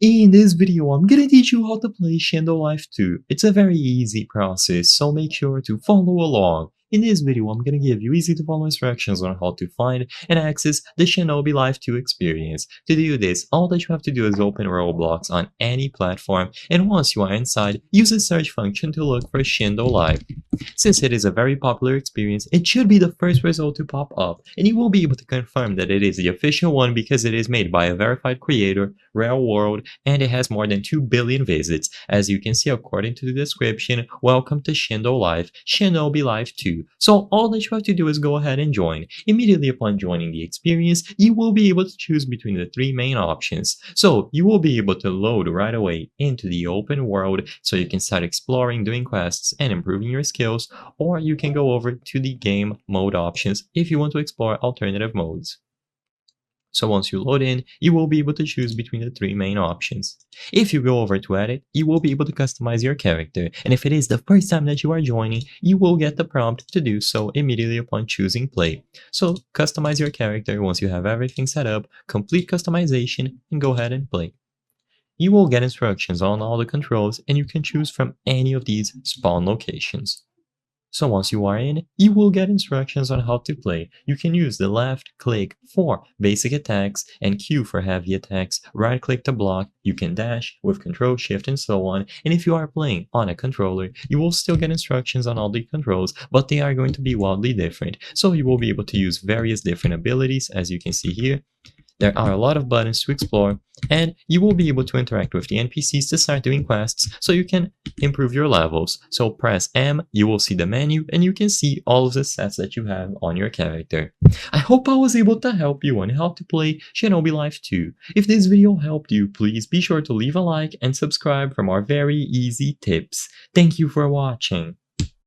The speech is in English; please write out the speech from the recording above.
In this video, I'm gonna teach you how to play Shindo Life 2. It's a very easy process, so make sure to follow along. In this video, I'm gonna give you easy to follow instructions on how to find and access the Shinobi Life 2 experience. To do this, all that you have to do is open Roblox on any platform, and once you are inside, use the search function to look for Shindo Life. Since it is a very popular experience, it should be the first result to pop up, and you will be able to confirm that it is the official one because it is made by a verified creator, Real World, and it has more than 2 billion visits. As you can see according to the description, welcome to Shindo Life, Shinobi Life 2. So all that you have to do is go ahead and join. Immediately upon joining the experience, you will be able to choose between the 3 main options. So you will be able to load right away into the open world so you can start exploring, doing quests, and improving your skills, or you can go over to the game mode options if you want to explore alternative modes. So once you load in, you will be able to choose between the 3 main options. If you go over to edit, you will be able to customize your character, and if it is the first time that you are joining, you will get the prompt to do so immediately upon choosing play. So customize your character once you have everything set up, complete customization, and go ahead and play. You will get instructions on all the controls, and you can choose from any of these spawn locations. So once you are in, you will get instructions on how to play. You can use the left click for basic attacks and Q for heavy attacks, right click to block, you can dash with control shift and so on, and if you are playing on a controller, you will still get instructions on all the controls, but they are going to be wildly different. So you will be able to use various different abilities as you can see here. There are a lot of buttons to explore, and you will be able to interact with the NPCs to start doing quests so you can improve your levels. So press M, you will see the menu, and you can see all of the stats that you have on your character. I hope I was able to help you on how to play Shinobi Life 2. If this video helped you, please be sure to leave a like and subscribe for more very easy tips. Thank you for watching.